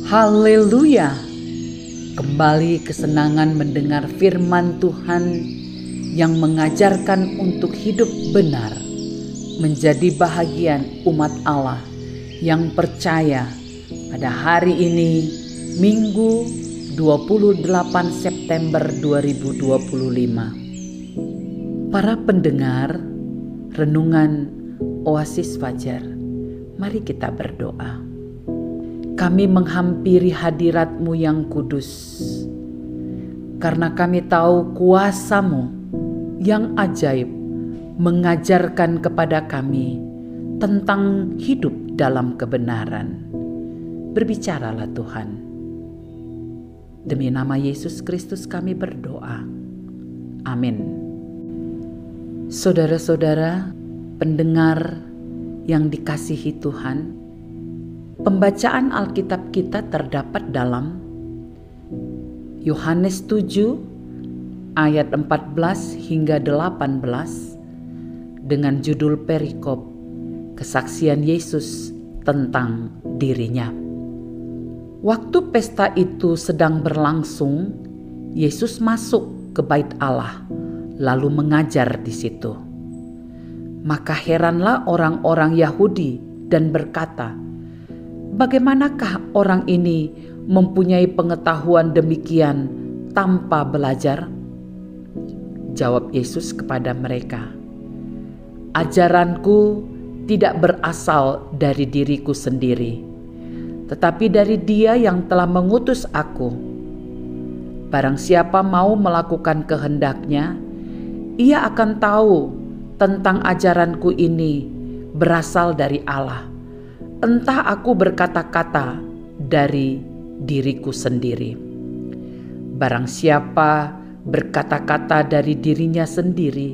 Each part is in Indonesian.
Haleluya! Kembali kesenangan mendengar firman Tuhan yang mengajarkan untuk hidup benar, menjadi bahagian umat Allah yang percaya pada hari ini, Minggu 28 September 2025. Para pendengar Renungan Oasis Fajar, mari kita berdoa. Kami menghampiri hadirat-Mu yang kudus, karena kami tahu kuasa-Mu yang ajaib mengajarkan kepada kami tentang hidup dalam kebenaran. Berbicaralah Tuhan. Demi nama Yesus Kristus kami berdoa. Amin. Saudara-saudara, pendengar yang dikasihi Tuhan, pembacaan Alkitab kita terdapat dalam Yohanes 7 ayat 14 hingga 18 dengan judul perikop kesaksian Yesus tentang dirinya. Waktu pesta itu sedang berlangsung, Yesus masuk ke bait Allah lalu mengajar di situ. Maka heranlah orang-orang Yahudi dan berkata, "Bagaimanakah orang ini mempunyai pengetahuan demikian tanpa belajar?" Jawab Yesus kepada mereka, "Ajaranku tidak berasal dari diriku sendiri, tetapi dari Dia yang telah mengutus aku. Barang siapa mau melakukan kehendak-Nya, ia akan tahu tentang ajaranku ini berasal dari Allah. Entah aku berkata-kata dari diriku sendiri. Barang siapa berkata-kata dari dirinya sendiri,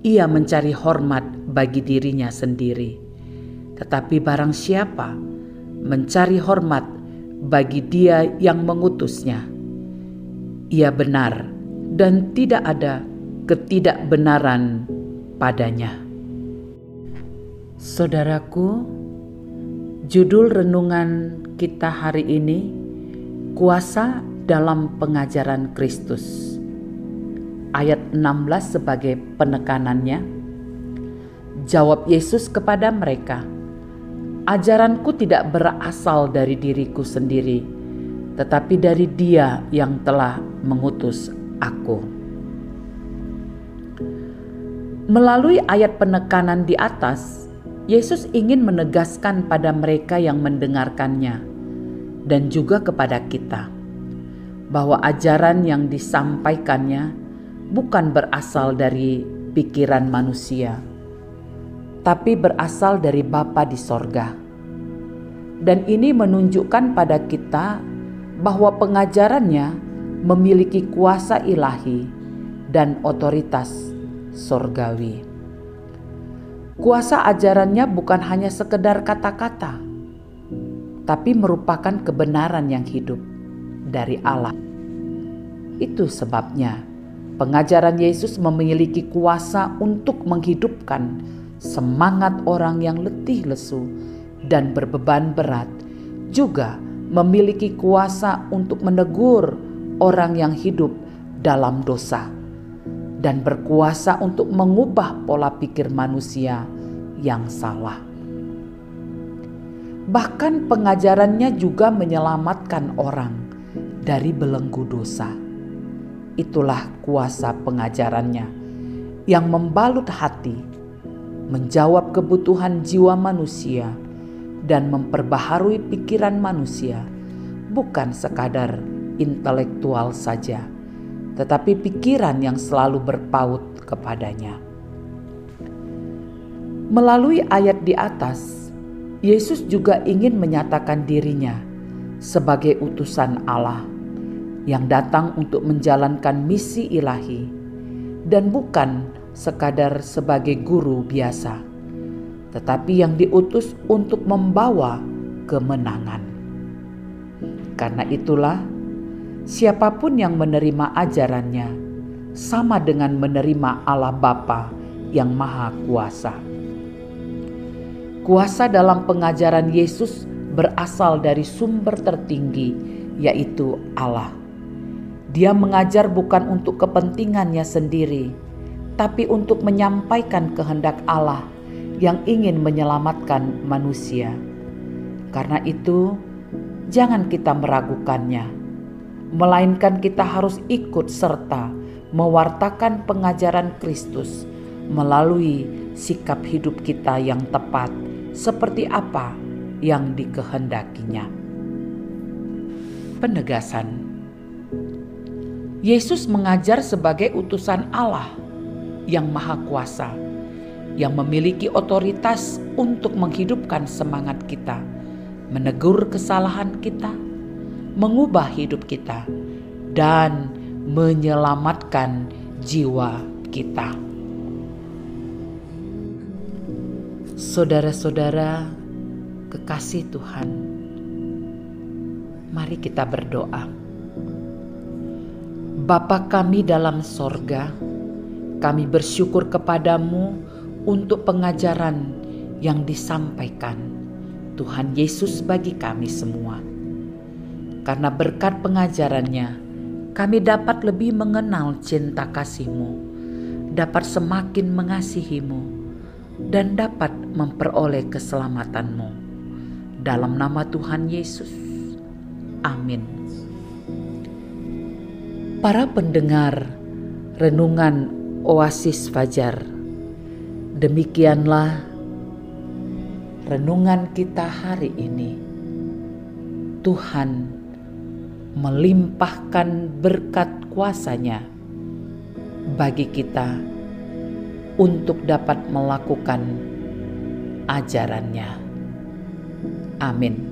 ia mencari hormat bagi dirinya sendiri. Tetapi barang siapa mencari hormat bagi Dia yang mengutusnya, ia benar dan tidak ada ketidakbenaran padanya." Saudaraku, judul renungan kita hari ini, kuasa dalam pengajaran Kristus. Ayat 16 sebagai penekanannya. Jawab Yesus kepada mereka, "Ajaranku tidak berasal dari diriku sendiri, tetapi dari Dia yang telah mengutus aku." Melalui ayat penekanan di atas, Yesus ingin menegaskan pada mereka yang mendengarkannya dan juga kepada kita bahwa ajaran yang disampaikannya bukan berasal dari pikiran manusia, tapi berasal dari Bapa di sorga. Dan ini menunjukkan pada kita bahwa pengajarannya memiliki kuasa ilahi dan otoritas sorgawi. Kuasa ajarannya bukan hanya sekedar kata-kata, tapi merupakan kebenaran yang hidup dari Allah. Itu sebabnya pengajaran Yesus memiliki kuasa untuk menghidupkan semangat orang yang letih lesu dan berbeban berat, juga memiliki kuasa untuk menegur orang yang hidup dalam dosa, dan berkuasa untuk mengubah pola pikir manusia yang salah. Bahkan pengajarannya juga menyelamatkan orang dari belenggu dosa. Itulah kuasa pengajarannya yang membalut hati, menjawab kebutuhan jiwa manusia, dan memperbaharui pikiran manusia, bukan sekadar intelektual saja, tetapi pikiran yang selalu berpaut kepadanya. Melalui ayat di atas, Yesus juga ingin menyatakan dirinya sebagai utusan Allah yang datang untuk menjalankan misi ilahi dan bukan sekadar sebagai guru biasa, tetapi yang diutus untuk membawa kemenangan. Karena itulah, siapapun yang menerima ajarannya sama dengan menerima Allah Bapa yang Maha Kuasa. Kuasa dalam pengajaran Yesus berasal dari sumber tertinggi, yaitu Allah. Dia mengajar bukan untuk kepentingannya sendiri, tapi untuk menyampaikan kehendak Allah yang ingin menyelamatkan manusia. Karena itu, jangan kita meragukannya, melainkan kita harus ikut serta mewartakan pengajaran Kristus melalui sikap hidup kita yang tepat seperti apa yang dikehendakinya. Penegasan. Yesus mengajar sebagai utusan Allah yang maha kuasa, yang memiliki otoritas untuk menghidupkan semangat kita, menegur kesalahan kita, mengubah hidup kita, dan menyelamatkan jiwa kita. Saudara-saudara kekasih Tuhan, mari kita berdoa. Bapa kami dalam sorga, kami bersyukur kepadamu untuk pengajaran yang disampaikan Tuhan Yesus bagi kami semua. Karena berkat pengajarannya, kami dapat lebih mengenal cinta kasih-Mu, dapat semakin mengasihi-Mu, dan dapat memperoleh keselamatan-Mu. Dalam nama Tuhan Yesus, amin. Para pendengar renungan Oasis Fajar, demikianlah renungan kita hari ini. Tuhan melimpahkan berkat kuasa-Nya bagi kita untuk dapat melakukan ajaran-Nya. Amin.